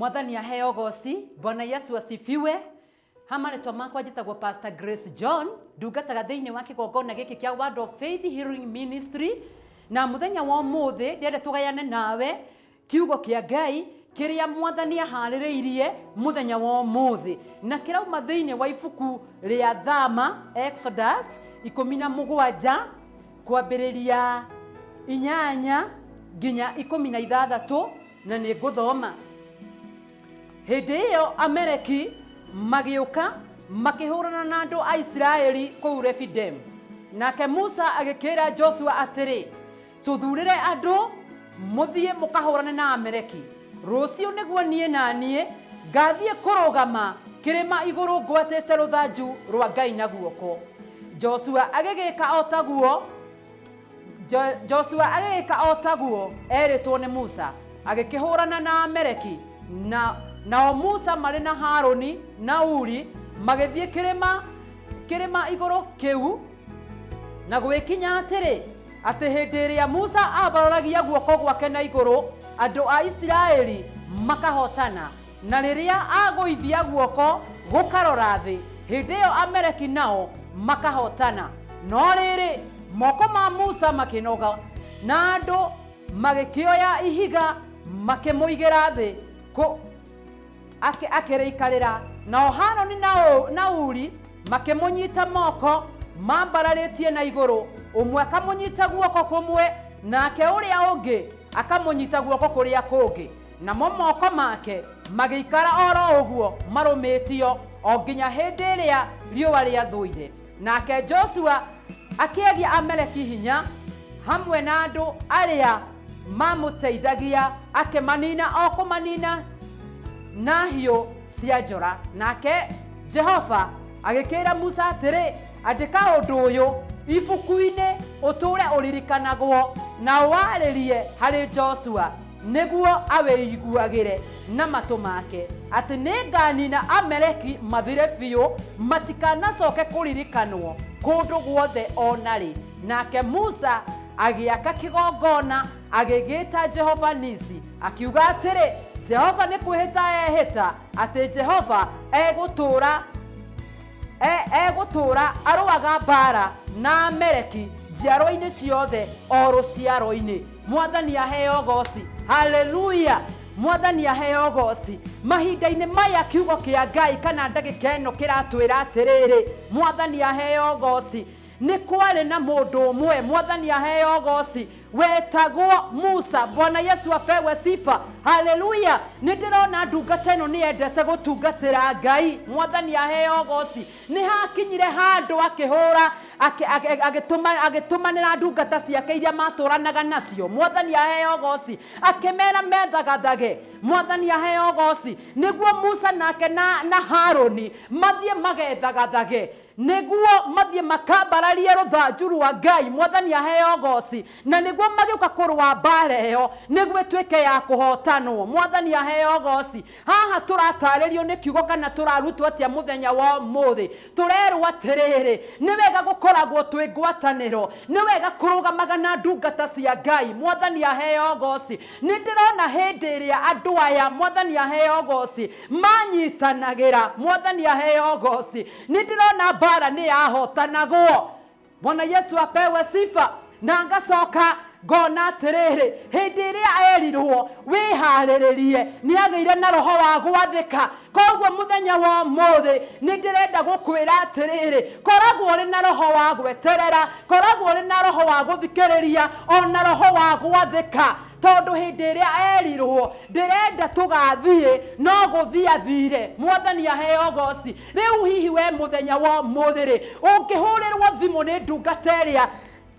Mwathani aheo goci. Bwana Yesu asifiwe. Hamaretwa makwa njĩtagwo Pastor Grace John, ndungataga thĩinĩ wa kĩgongona gĩkĩ kĩa Word of Faith Healing Ministry. Na mũthenya wa ũmũthĩ ndĩrenda tũgayane nawe kiugo kĩa Ngai kĩrĩa Mwathani aharĩrĩirie mũthenya wa ũmũthĩ. Na kĩrauma thĩinĩ wa ibuku rĩa Thama, Exodus 17 kwambĩrĩria 8 nginya 16, na nĩ ngũthoma. Hĩndĩ ĩyo Amaleki magĩũka makĩhũrana na andũ a Isiraeli kũu Refidim. Nake Musa agĩkĩra Joshua atĩrĩ, tũthurĩre andũ mũthiĩ mũkahũrane na Amaleki. Rũciũ nĩguo niĩ na niĩ ngathiĩ kũrũgama kĩrĩma igũrũ ngwatĩte rũthanju rwa Ngai na guoko. Joshua agĩgĩka o taguo erĩtwo nĩ Musa, agĩkĩhũrana na Amaleki. Nao Musa marĩ na Haroni na Uri magĩthiĩ kĩrĩma igũrũ kĩu na gwĩkinya atĩ hĩndĩ ĩrĩa Musa abaroragia guoko gwake na igũrũ, andũ a Isiraeli makahotana, na rĩrĩa agũithia guoko gũkarora thĩ, hĩndĩ ĩyo Amaleki nao makahotana. No rĩrĩ moko ma Musa makĩnoga, na andũ magĩkĩoya ihiga makĩmũigĩra thĩ akĩrĩikarĩra. Nao Haroni na Uri makĩmũnyita moko mambararĩtie na igũrũ, ũmwe akamũnyita guoko kũmwe, nake ũrĩa ũngĩ akamũnyita guoko kũrĩa kũngĩ. Namo moko make magĩikara oro ũguo marũmĩtio o nginya hĩndĩ ĩrĩa riũa rĩathũire. Nake Joshua akĩagia Amaleki hinya hamwe na andũ arĩa mamũteithagia, akĩmanina o kũmanina na hiũ cia njora. Nake Jehova agĩkĩra Musa atĩrĩ, andĩka ũndũ ũyũ ibuku-inĩ ũtũũre ũririkanagwo, na warĩrie harĩ Joshua nĩguo awĩiguagĩre na matũ make, atĩ nĩnganina Amaleki mathire biũ, matikanacoke kũririkanwo kũndũ guothe onarĩ. Nake Musa agĩaka kĩgongona agĩgĩta Jehova Nisi, akiuga atĩrĩ, Jehova nĩ kwĩhĩta ehĩta atĩ Jehova egũtũũra arũaga mbara na Amaleki njiaro-inĩ ciothe o rũciaro-inĩ. Mwathani aheo goci. Haleluya. Mwathani aheo goci. Mahinda-inĩ maya kiugo kĩa Ngai kana ndagĩka ĩno kĩratwĩra atĩrĩrĩ, Mwathani aheo goci, nĩ kwarĩ na mũndũ ũmwe, Mwathani aheo goci, wetagwo Musa. Bwana Yesu apewe sifa. Haleluya. Nĩndĩrona ndungata ĩno nĩendete gũtungatĩra Ngai. Mwathani aheo goci. Nĩ hakinyire handũ akĩhũra agĩtũmanĩra ndungata ciake iria matũranaga nacio. Mwathani aheo goci. Akĩmera methagathage. Mwathani aheo goci. Nĩguo Musa nake na Haroni mathiĩ magethagathage, nĩguo mathiĩ makambararie rũthanju rwa Ngai. Mwathani aheo goci. Na nĩguo magĩũka kũrũa mbara ĩyo nĩguo ĩtuĩke ya kũhotanwo. Mwathani aheo goci. Haha tũratarĩrio nĩ kiugo kana tũrarutwo atĩa mũthenya wa ũmũthĩ. Tũrerwo atĩrĩrĩ, nĩ wega gũkoragwo twĩ ngwatanĩro, nĩ wega kũrũgamaga na ndungata cia Ngai. Mwathani aheo goci. Nĩndĩrona hĩndĩ ĩrĩa andũ aya, Mwathani aheo goci, manyitanagĩra, Mwathani aheo goci, nĩndĩrona mbara nĩ yahotanagwo. Bwana Yesu apewe sifa. Na ngacoka ngona atĩrĩrĩ, hĩndĩ ĩrĩa erirwo wĩharĩrĩrie nĩ agĩire na roho wa gwathĩka. Koguo mũthenya wa ũmũthĩ nĩndĩrenda gũkwĩra atĩrĩrĩ, koragwo ũrĩ na roho wa gweterera, koragwo ũrĩ na roho wa gũthikĩrĩria, ona roho wa gwathĩka, tondũ hĩndĩ ĩrĩa erirwo ndĩrenda tũgathiĩ no gũthiĩ athire. Mwathani aheo goci. Rĩu hihi we mũthenya wa ũmũthĩ ũngĩhũrĩrwo thimũ nĩ ndungata ĩrĩa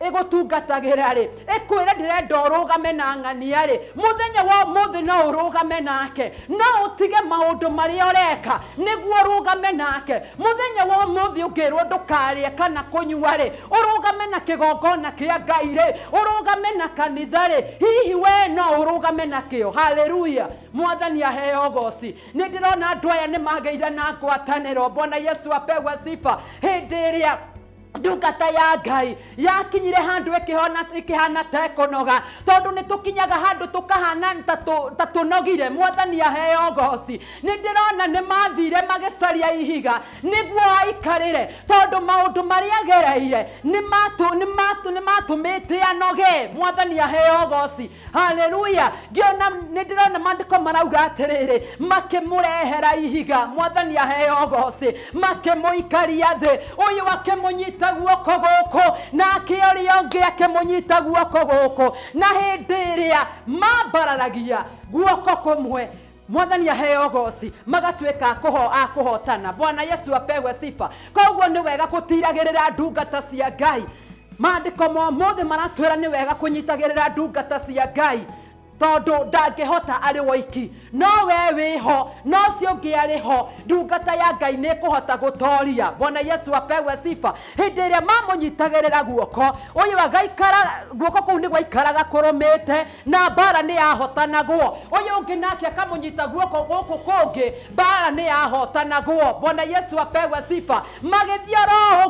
ĩgũtungatagĩra ĩkwĩra ndĩrenda ũrũgame na ng'ania mũthenya wa ũmũthĩ no ũrũgame nake, no ũtige maũndũ marĩa ũreka nĩguo ũrũgame nake. Mũthenya wa ũmũthĩ ũngĩrwo ndũkarĩe kana kũnyua ũrũgame na kĩgongona kĩa Ngai ũrũgame na kanitha hihi we no ũrũgame nakĩo. Haleluya. Mwathani aheo goci. Nĩndĩrona andũ aya nĩ magĩire na ngwatanĩro. Bwana Yesu apewe sifa. Hĩndĩ ĩrĩa ndungata ya Ngai yakinyire handu ikihana tekonoga tondu ni tukinyaga handu tukahana ta tunogire. Mwathani aheo goci. Ni ndirona ni mathire magicaria ihiga niguo aikarire tondu maundu maria agereire ni matumite anoge. Mwathani aheo goci. Haleluya. Ngiona ni ndirona mandiko marauga atiriri makimurehera ihiga. Mwathani aheo goci. Makimuikaria thi uyu akimunyita guoko guku na akioria ungi akimunyita guoko guku na hindi iria mambararagia guoko kumwe. Mwathani aheo goci magatuika akuhotana. Bwana Yesu apewe sifa. Koguo ni wega gutiragirira ndungata cia Ngai. Mandiko mothe maratwira ni wega kunyitagirira ndungata cia Ngai tondu ndangihota ari woiki. No we wiho no cio ngi ari ho ndungata ya Ngai ni kuhota gutoria. Bwana Yesu apewe sifa. Hindi iria mamunyitagirira guoko uyu agaikara guoko kuu ni gwaikaraga kurumite na bara ni yahotanagwo. Uyu ungi nake akamunyita guoko guku kungi bara ni yahotanagwo. Bwana Yesu apewe sifa. Magithio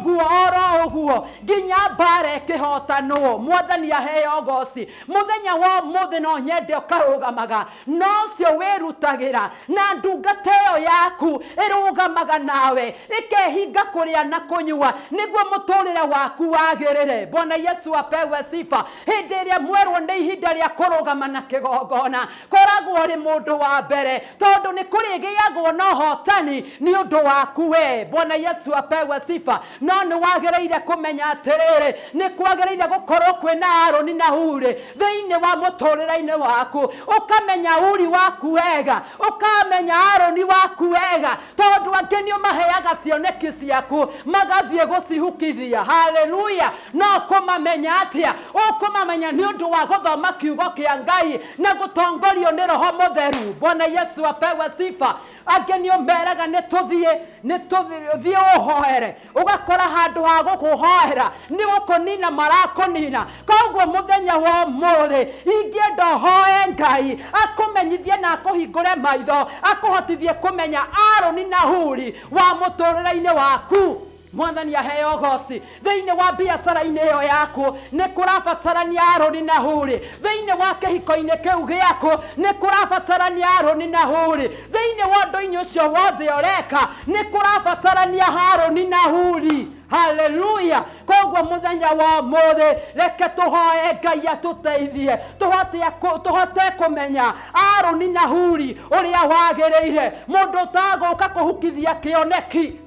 oro uguo nginya bara ikihotanwo. Mwathani aheo goci. Muthenya wa muthe no nyende ukarugamaga no cio wirutagira na ndungata iyo yaku irugamaga nawe ikehinga kuria na kunyua niguo muturire waku wagirire. Bwana Yesu apewe sifa. Hindi iria mwerwo ni ihinda ria kurugama na kigongona koragwo ri mundu wa mbere tondu ni kurigiagwo no hotani ni undu waku we. Bwana Yesu apewe sifa. No ni wagireire kumenya atiriri ni kwagireire gukorwo kwina Aroni na Huri thiini wa muturire-ini waku ukamenya Uri waku wega ukamenya Aroni waku wega tondu angi ni umaheaga cioneki ciaku magathie gucihukithia. Haleluya. No kumamenya atia ukumamenya ni undu wa guthoma kiugo kia Ngai na gutongorio ni Roho Mutheru. Bwana Yesu apewe sifa. Angi ni umeraga ni tuthie uhoere ugakora handu ha gukuhoera ni gukunina marakunina. Koguo muthenya wa muthi ingienda hoe Ngai akumenyithie na akuhingure maitho akuhotithie kumenya Aroni na Huri wa muturire-ini waku. Mwathani aheo goci. Thiini wa biacara-ini iyo yaku ni kurabatarania Aroni na Huri. Thiini wa kihiko-ini kiu giaku ni kurabatarania Aroni na Huri. Thiini wa ndu-ini ucio wothe ureka ni kurabatarania Aroni na Huri. Haleluya. Koguo muthenya wa muthi reke tuhoe Ngai atuteithie tuhote kumenya Aroni na Huri uria wagiriire mundu utaguka kuhukithia kioneki.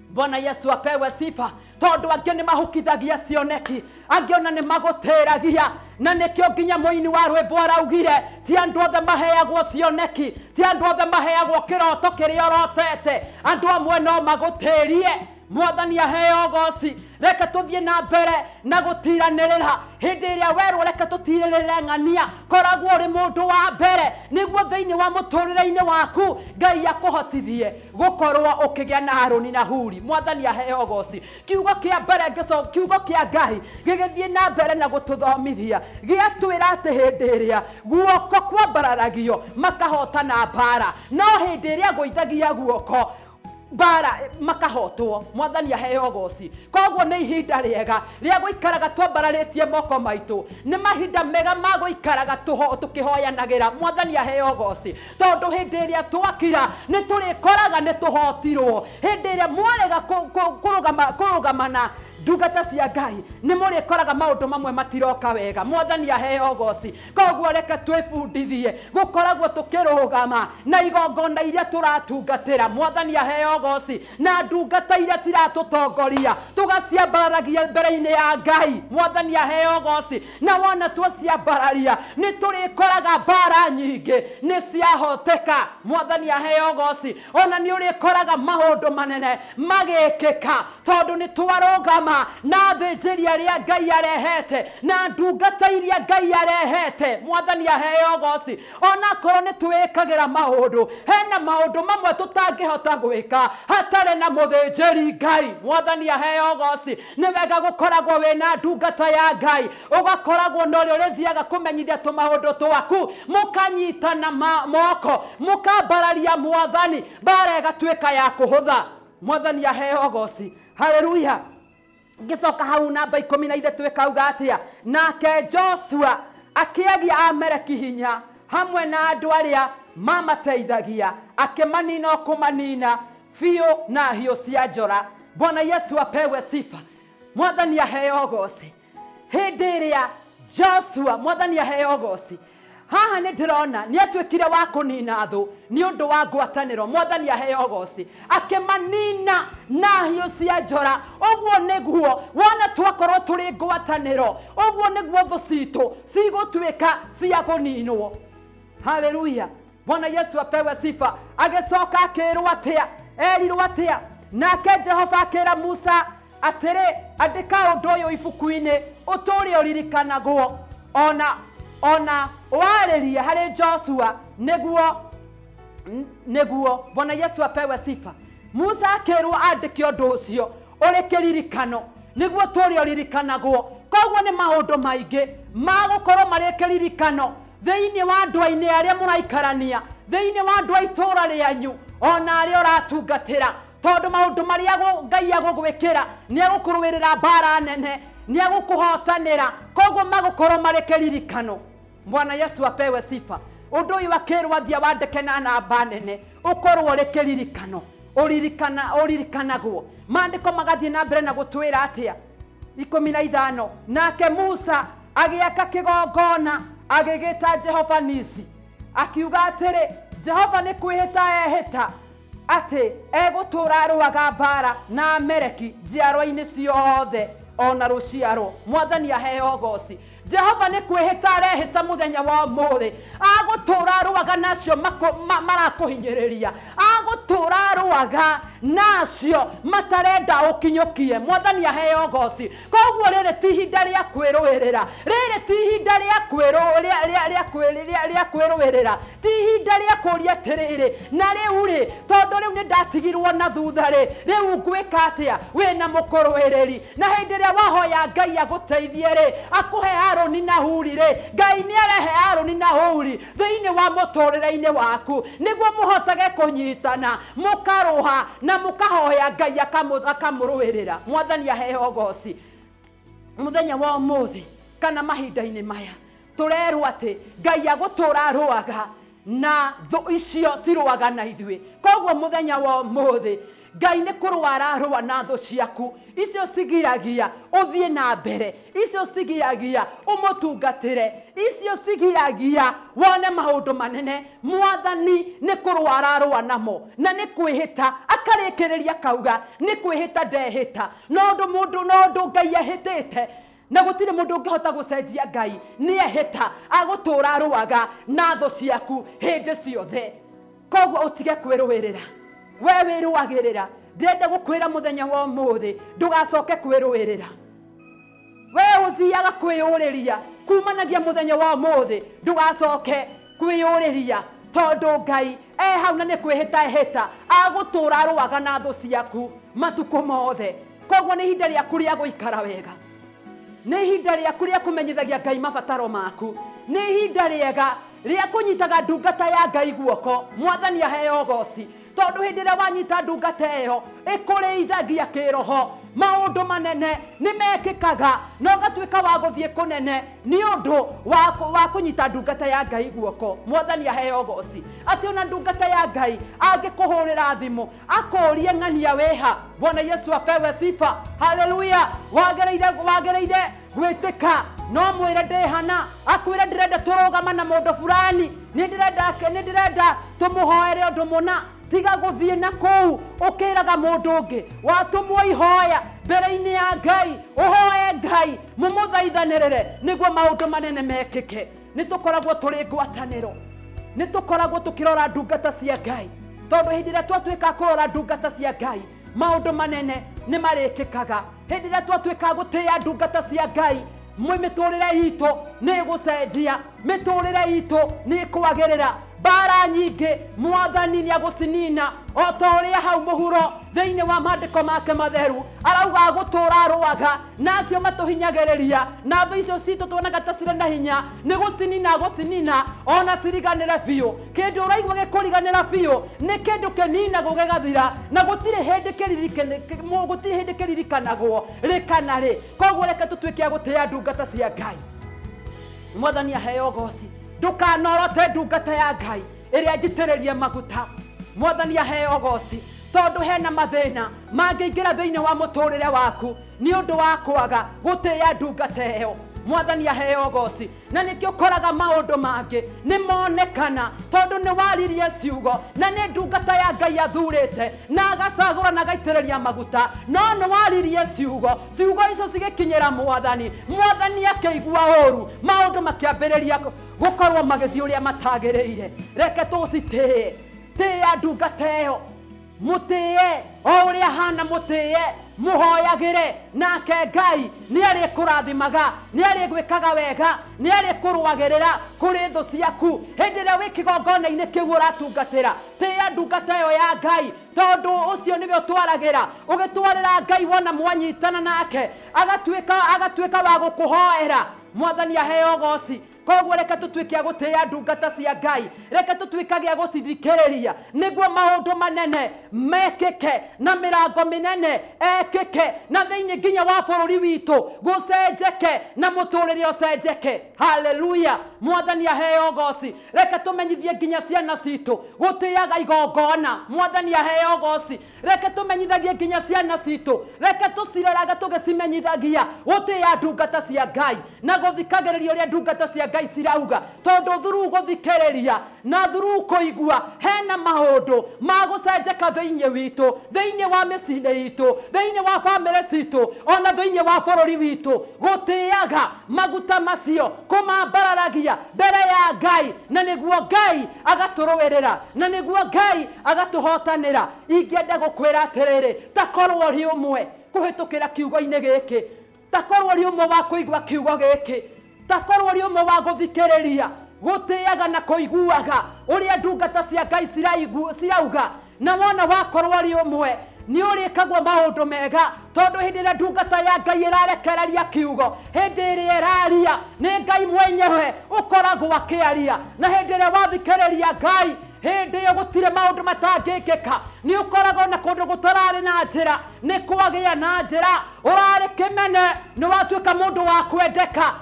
Bwana Yesu apewe sifa. Tondu angi ni mahukithagia cioneki angi ona ni magutiragia na nikio nginya muini wa rwimbo araugire ti andu othe maheagwo cioneki ti andu othe maheagwo kiroto kiria orotete andu amwe no magutirie. Mwathani aheo goci. Reke tuthie na mbere na gutiranirira. Hindi iria werwo reke tutiririre ng'ania koragwo uri mundu wa mbere niguo thiini wa muturire-ini waku Ngai akuhotithie gukorwo ukigia na Aroni na Huri. Mwathani aheo goci. Kiugo kia mbere kiugo kia Ngai gigithie na mbere na gututhomithia giatwira ati hindi iria guoko kwambararagio makahotana mbara no hindi iria guithagia guoko bara makahotwo. Mwathani aheo goci. Koguo ni ihinda riega ria guikaraga twambararitie moko maitu ni mahinda mega ma guikaraga tukihoyanagira. Mwathani aheo goci. Tondu hindi iria twakira ni turikoraga ni tuhotirwo. Hindi iria mwarega kurugamana ndungata cia Ngai ni murikoraga maundu mamwe matiroka wega. Mwathani aheo goci. Koguo reke twibundithie gukoragwo tukirugama na igongona iria turatungatira. Mwathani aheo goci. Na ndungata iria ciratutongoria tugaciambaragia mbere-ini ya Ngai. Mwathani aheo goci. Na wona twaciambararia ni turikoraga mbara nyingi ni ciahoteka. Mwathani aheo goci. Ona ni urikoraga maundu manene magikika tondu ni twarugama na thinjiri aria Ngai arehete na ndungata iria Ngai arehete. Mwathani aheo goci. Ona korwo ni twikagira maundu hena maundu mamwe tutangihota gwika hatare na muthinjiri Ngai. Mwathani aheo goci. Ni wega gukoragwo wina ndungata ya Ngai ugakoragwo no ri rithiaga kumenyithia tumaundu twaku mukanyitana moko mukambararia Mwathani bara igatwika ya kuhutha. Mwathani aheo goci. Haleluya. gicoka hau namba 13 ikauga atia nake Joshua akiagia Amaleki hinya hamwe na andu aria mamateithagia akimanina kumanina fio na hiyo cia njora. Bwana Yesu apewe sifa. Mwathani aheo goci. Hindi iria Joshua mwathani aheo goci haha nä ndä rona nä atuä wa kå nina thå nä å ndå wa ngwatanä ro. Mwathani aheo goci akä manina na hiå cia njora. å guo nä guo wona twakorwo tå rä ngwatanä ro å guo nä guo thå citå cigå tuä ka cia gå ninwo. Haleluya. Bwana Yesu apewe sifa. Agĩcoka akĩrwo atĩa erirwo atĩa nake Jehova akĩra Musa atĩrĩ andĩka ũndũ ũyũ ibuku-inĩ ũtũũre ũririkanagwo ona warĩrie harĩ Joshua nĩguo. Bwana Yesu apewe sifa. Musa akĩrwo andĩke ũndũ ũcio ũrĩ kĩririkano nĩguo ũtũũre ũririkanagwo. Koguo nĩ maũndũ maingĩ magũkorwo marĩ kĩririkano thĩinĩ wa andũ-inĩ arĩa mũraikarania thĩinĩ wa andũ a itũũra rĩanyu ona arĩa ũratungatĩra, tondũ maũndũ marĩa Ngai agũgwĩkĩra nĩ agũkũrũĩrĩra mbara nene nĩ agũkũhotanĩra, koguo magũkorwo marĩ kĩririkano. Bwana Yesu apewe sifa. Ũndũ ũyũ akĩrwo athia wandĩke na namba nene ũkorwo ũrĩ kĩririkano ũririkanagwo. Maandĩko magathiĩ na mbere na gũtwĩra atĩa 15 nake Musa agĩaka kĩgongona agĩgĩta Jehova Nisi akiuga atĩrĩ Jehova nĩ kwĩhĩta ehĩta atĩ egũtũũra arũaga mbara na Amaleki njiarwa-inĩ ciothe ona rũciaro. Mwathani aheo goci. Jehova nĩ kwĩhĩta arehĩta mũthenya wa ũmũthĩ agũtũũra arũaga nacio marakũhinyĩrĩria agũtũũra arũaga nacio matarenda ũkinyũkie. Mwathani aheo goci. Koguo rĩrĩ ti ihinda rĩa kwĩrũĩrĩra, rĩrĩ ti ihinda rĩa kwĩrũĩrĩra, ti ihinda rĩa kũũria atĩrĩrĩ na rĩu rĩ tondũ rĩu nĩ ndatigirwo na thutha rĩ rĩu ngwĩka atĩa wĩna mũkũrũĩrĩri. Na hĩndĩ ĩrĩa wahoya Ngai agũteithie rĩ akũhe Harũni na Huri rĩ Ngai nĩ arehe Harũni na Huri thĩinĩ wa mũtũũrĩre-inĩ waku nĩguo mũhotage kũnyitana mũkarũha na mũkahoya Ngai akamũrũĩrĩra. Mwathani aheo goci. Mũthenya wa ũmũthĩ kana mahinda-inĩ maya tũrerwo atĩ Ngai agũtũũra arũaga na thũ icio cirũaga na ithuĩ. Koguo mũthenya wa ũmũthĩ Ngai nĩ kũrũara arũa na thũ ciaku icio cigiragia ũthiĩ na mbere, icio cigiragia ũmũtungatĩre, icio cigiragia wone maũndũ manene. Mwathani nĩ kũrũara arũa namo na nĩ kwĩhĩta akarĩkĩrĩria kauga nĩ kwĩhĩta ndehĩta. No ũndũ Ngai ahĩtĩte na gũtirĩ mũndũ ũngĩhota gũcenjia Ngai. Nĩ ehĩta agũtũũra arũaga na thũ ciaku hĩndĩ ciothe. Koguo ũtige kwĩrũĩrĩra, we wĩrũagĩrĩra. Ndĩrenda gũkwĩra mũthenya wa ũmũthĩ ndũgacoke kwĩrũĩrĩra. We ũthiaga kwĩyũrĩria kumanagia mũthenya wa ũmũthĩ ndũgacoke kwĩyũrĩria, tondũ Ngai hau na nĩ kwĩhĩta ehĩta agũtũũra arũaga na thũ ciaku matukũ mothe. Koguo nĩ ihinda rĩaku rĩa gũikara wega, nĩ ihinda rĩaku rĩa kũmenyithagia Ngai mabataro maku, nĩ ihinda rĩega rĩa kũnyitaga ndungata ya Ngai guoko. Mwathani aheo goci. Tondũ hĩndĩ ĩrĩa wanyita ndungata ĩyo ĩkũrĩithagia kĩroho, maũndũ manene nĩ mekĩkaga na ũgatuĩka wa gũthiĩ kũnene nĩ ũndũ wa kũnyita ndungata ya Ngai guoko. Mwathani aheo goci. Atĩ ona ndungata ya Ngai angĩkũhũrĩra thimũ akũrie ng'ania wĩha. Bwana Yesu apewe sifa. Haleluya. Wagĩrĩire gwĩtĩka no mwĩre ndĩhana akwĩre ndĩrenda tũrũgama na mũndũ fulani, nĩ ndĩrenda tũmũhoere ũndũ mũna. Tiga gũthiĩ na kũu ũkĩraga mũndũ ũngĩ watũmwo ihoya mbere-inĩ ya Ngai. Ũhoe Ngai mũmũthaithanĩrĩre nĩguo maũndũ manene mekĩke. Nĩ tũkoragwo tũrĩ ngwatanĩro, nĩ tũkoragwo tũkĩrora ndungata cia Ngai, tondũ hĩndĩ ĩrĩa twatuĩka kũrora ndungata cia Ngai maũndũ manene nĩ marĩkĩkaga. Hĩndĩ ĩrĩa twatuĩka gũtĩĩa ndungata cia Ngai mĩtũrĩre itũ nĩ ĩgũcenjia, mĩtũrĩre itũ nĩ ĩkwagĩrĩra. bara nyingĩ Mwathani nĩagũcinina o ta ũrĩa hau mũhuro thĩinĩ wa maandĩko make matheru arauga gũtũra rwaga nacio matũhinyagĩrĩria na thũ icio citũ tuonaga ta cirĩ na hinya nĩ gũcinina ona ciriganĩre biũ. Kĩndũ ũraigua gĩkũriganĩra biũ nĩ kĩndũ kĩninagwo gĩgathira na gũtirĩ hĩndĩ kĩririkanagwo rĩ kana rĩ. Koguo reke tũtuĩke a gũtĩĩa ndungata cia Ngai. Mwathani aheo goci. Ndũkanorote ndungata ya Ngai ĩrĩa njitĩrĩrie maguta. Mwathani aheo goci. Tondũ hena mathĩna mangĩingĩra thĩinĩ wa mũtũrĩre waku nĩ ũndũ wa kwaga gũtĩĩa ndungata ĩyo. Mwathani aheo goci. Na nĩkĩo ũkoraga maũndũ mangĩ nĩ monekana tondũ nĩ waririe ciugo na nĩ ndungata ya Ngai athurĩte na agacagũra na agaitĩrĩria maguta, no nĩ waririe ciugo icio cigĩkinyĩra Mwathani akĩigua ũru, maũndũ makĩambĩrĩria gũkorwo magĩthiĩ ũrĩa matagĩrĩire. Reke tũcitĩĩ, tĩĩa ndungata ĩyo, mũtĩĩ o ũrĩa hana mũtĩĩ, mũhoyagĩre nake Ngai nĩ arĩkũrathimaga, nĩ arĩgwĩkaga wega, nĩ arĩkũrũagĩrĩra kũrĩ thũ ciaku hĩndĩ ĩrĩa wĩ kĩgongona-inĩ kĩu ũratungatĩra. Tĩĩa ndungata ĩyo ya Ngai tondũ ũcio nĩwe ũtwaragĩra, ũgĩtwarĩra Ngai wona mwanyitana nake agatuĩka wa gũkũhoera. Mwathani aheo goci. Koguo reke tũtuĩke a gũtĩĩa ndungata cia Ngai, reke tũtuĩkage a gũcithikĩrĩria nĩguo maũndũ manene mekĩke na mĩrango mĩnene ekĩke na thĩinĩ nginya wa bũrũri witũ gũcenjeke na mũtũrĩre ũcenjeke. Haleluya. Mwathani aheo goci. Reke tũmenyithie nginya ciana citũ gũtĩaga igongona. Mwathani aheo goci. Reke tũmenyithagie nginya ciana citũ, reke tũcireraga tũgĩcimenyithagia gũtĩĩa ndungata cia Ngai na gũthikagĩrĩria ũrĩa ndungata cia Ngai cirauga, tondũ through gũthikĩrĩria na through kũigua hena maũndũ ma gũcenjeka thĩinĩ witũ, thĩinĩ wa mĩciĩ itũ, thĩinĩ wa bamĩrĩ citũ, ona thĩinĩ wa bũrũri witũ. Gũtĩaga maguta macio kũmambararagia mbere ya Ngai, na nĩguo Ngai agatũrũĩrĩra, na nĩguo Ngai agatũhotanĩra. Ingĩenda gũkwĩra atĩrĩrĩ, ta korwo ũrĩ ũmwe kũhĩtũkĩra kiugo-inĩ gĩkĩ, ta korwo ũrĩ ũmwe wa kũigua kiugo gĩkĩ, ta korwo ũrĩ ũmwe wa gũthikĩrĩria, gũtĩaga na kũiguaga ũrĩa ndungata cia Ngai cirauga, na wona wakorwo ũrĩ ũmwe nĩ ũrĩkagwo maũndũ mega, tondũ hĩndĩ ĩrĩa ndungata ya Ngai ĩrarekereria kiugo, hĩndĩ ĩrĩa ĩraria nĩ Ngai mwenyewe ũkoragwo akĩaria, na hĩndĩ ĩrĩa wathikĩrĩria Ngai hĩndĩ ĩyo gũtirĩ maũndũ matangĩkĩka. Nĩ ũkoragwo na kũndũ gũtararĩ na njĩra nĩ kwagĩa na njĩra, ũrarĩ kĩmene nĩ watuĩka mũndũ wa kwendeka.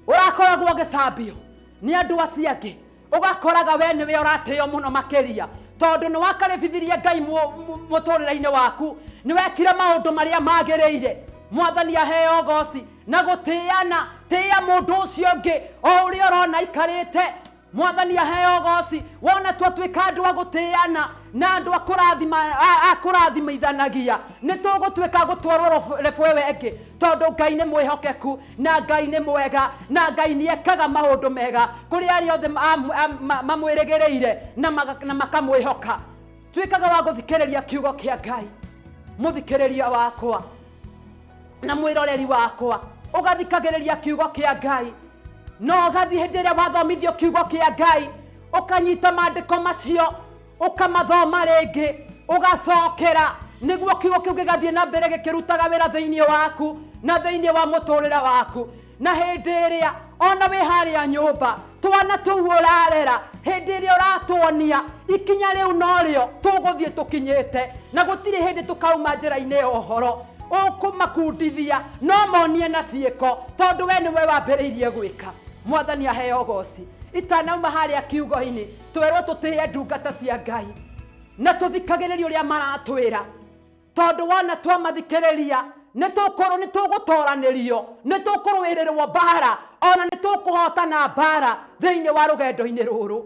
Ũrakoragwo ũgĩcambio nĩ andũ acio angĩ, ũgakoraga we nĩwe ũratĩo mũno makĩria, tondũ nĩ wakarĩbithirie Ngai mũtũrĩre-inĩ waku, nĩ wekire maũndũ marĩa magĩrĩire. Mwathani aheo goci. Na gũtĩana, tĩĩa mũndũ ũcio ũngĩ o ũrĩa ũrona aikarĩte. Mwathani aheo goci. Wona twatuĩka andũ a gũtĩana na andũ a kũrathimithanagia, nĩ tũgũtuĩka gũtwarwo rebwe wengĩ, tondũ Ngai nĩ mwĩhokeku na Ngai nĩ mwega na Ngai nĩ ekaga maũndũ mega kũrĩ arĩa othe mamwĩrĩgĩrĩire na makamwĩhoka. Tuĩkaga wa gũthikĩrĩria kiugo kĩa Ngai, mũthikĩrĩria wakwa na mwĩroreri wakwa, ũgathikagĩrĩria kiugo kĩa Ngai, no ũgathiĩ hĩndĩ ĩrĩa wathomithio kiugo kĩa Ngai, ũkanyita maandĩko macio ũkamathoma rĩngĩ, ũgacokera, nĩguo kiugo kĩu gĩgathiĩ na mbere gĩkĩrutaga wĩra thĩinĩ waku na thĩinĩ wa mũtũrĩre waku. Na hĩndĩ ĩrĩa ona wĩ harĩa nyũmba, twana tũu ũrarera, hĩndĩ ĩrĩa ũratuonia ikinya rĩu norĩo tũgũthiĩ tũkinyĩte, na gũtirĩ hĩndĩ tũkauma njĩra-inĩ ya ũhoro, ũkũmakundithia no monie na ciĩko, tondũ we nĩwe wambĩrĩirie gwĩka. Mwathani aheo goci. Itanauma harĩa kiugo-inĩ, twĩrwo tũtĩĩa ndungata cia Ngai na tũthikagĩrĩria ũrĩa maratwĩra, tondũ wona twamathikĩrĩria nĩ tũgũtoranĩrio, nĩ tũkũrũĩrĩrwo mbara, ona nĩ tũkũhotana mbara thĩinĩ wa rũgendo-inĩ rũrũ.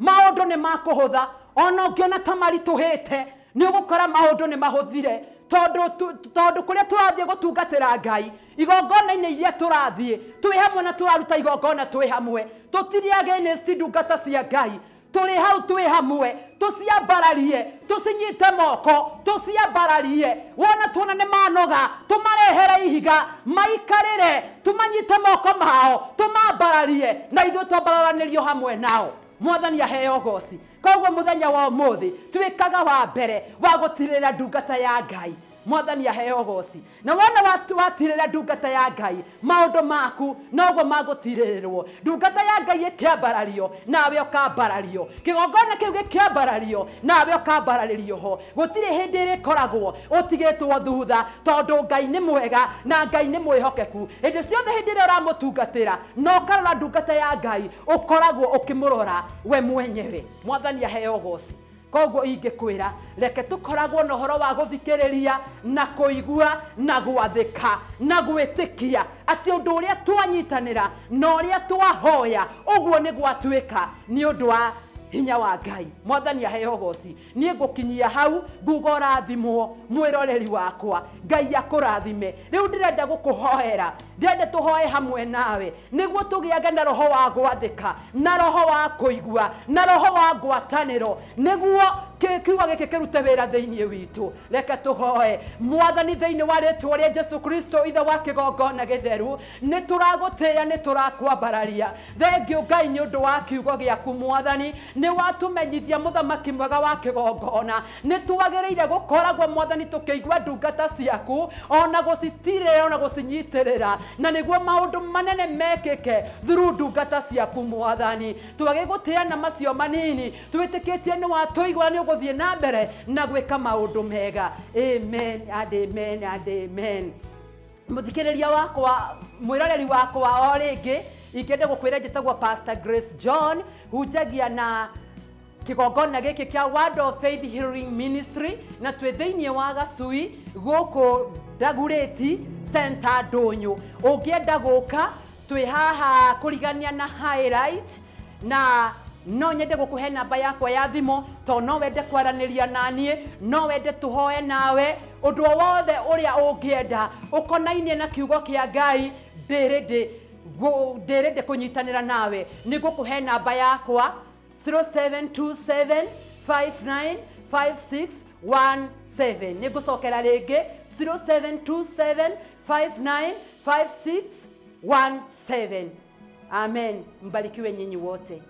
Maũndũ nĩ makũhũtha, ona ũngĩona ta maritũhĩte nĩ ũgũkora maũndũ nĩ mahũthire, tondũ kũrĩa tũrathiĩ gũtungatĩra Ngai, igongona-inĩ iria tũrathiĩ twĩ hamwe na tũraruta igongona twĩ hamwe, tũtirĩ against ndungata cia Ngai, tũrĩ hau twĩ hamwe, tũciambararie, tũcinyite moko, tũciambararie, wona tuona nĩ manoga tũmarehere ihiga. kũmaiga maikarĩre tumanyite moko mao tumambararie na ithuĩ twambararanĩrio hamwe nao. Mwathani aheo goci. Koguo muthenya wa ũmũthĩ twĩkaga wa mbere wa gũtirĩra ndungata ya Ngai. Mwathani aheo goci. Na wona watirĩra ndungata ya Ngai, maũndũ maku noguo magũtirĩrĩrwo. Ndungata ya Ngai ĩkĩambarario nawe ũkambarario. Kĩgongona kĩu gĩkĩambarario nawe ũkambararĩrio ho. Gũtirĩ hĩndĩ ĩrĩkoragwo ũtigĩtwo thutha, tondũ Ngai nĩ mwega na Ngai nĩ mwĩhokeku. Hĩndĩ ciothe hĩndĩ ĩrĩa ũramũtungatĩra na ũkarora ndungata ya Ngai, ũkoragwo ũkĩmũrora we mwenyewe. Mwathani aheo goci. Koguo ingĩkwĩra reke tũkoragwo na ũhoro wa gũthikĩrĩria na kũigua na gwathĩka na gwĩtĩkia atĩ ũndũ ũrĩa twanyitanĩra na ũrĩa twahoya ũguo nĩ gwatuĩka nĩ ũndũ wa hinya wa Ngai. Mwathani aheo goci. Niĩ ngũkinyia hau nguga rathimwo mwĩroreri wakwa. Ngai akũrathime. Rĩu ndĩrenda gũkũhoera, ndĩrenda tũhoe hamwe nawe nĩguo tũgĩage na roho wa gwathĩka na roho wa kũigua na roho wa ngwatanĩro, nĩguo kiugo gĩkĩ kĩrute wĩra thĩinĩ witũ. Reke tũhoe. Mwathani, thĩinĩ wa rĩĩtwa rĩa Jesũ Kristo, ithe wa kĩgongona gĩtheru, nĩ tũragũtĩĩa, nĩ tũrakwambararia. Thengio Ngai nĩ ũndũ wa kiugo gĩaku Mwathani. Nĩ watũmenyithia mũthamaki mwega wa kĩgongona. Nĩ twagĩrĩire gũkoragwo Mwathani tũkĩigua ndungata ciaku, ona gũcitirĩra ona gũcinyitĩrĩra, na nĩguo maũndũ manene mekĩke through ndungata ciaku Mwathani. Twagĩgũtĩĩa macio manini, twĩtĩkĩtie nĩ watũigua nĩ ũgũthiĩ na mbere na gwĩka maũndũ mega. Amen and amen and amen. Mũthikĩrĩria wakwa, mwĩroreri wakwa o rĩngĩ, ingĩenda gũkwĩra njĩtagwo Pastor Grace John, hunjagia na kĩgongona gĩkĩ kĩa Word of Faith Healing Ministry, na twĩ thĩinĩ wa Gacui gũkũ Ndagurĩti Center Ndũnyũ. Ũngĩenda gũka, twĩ haha kũrigania na highlight, na no nyende gũkũhe namba yakwa ya thimũ, to no wende kwaranĩria naniĩ, no wende tũhoe nawe ũndũ wothe ũrĩa ũngĩenda ũkonainie na kiugo kĩa Ngai. Ndĩrĩndĩ kũnyitanĩra nawe. Nĩ ngũkũhe namba yakwa 0727595617. Nĩ ngũcokera rĩngĩ 0727595617. Amen. Mbarikiwe nyinyi wote.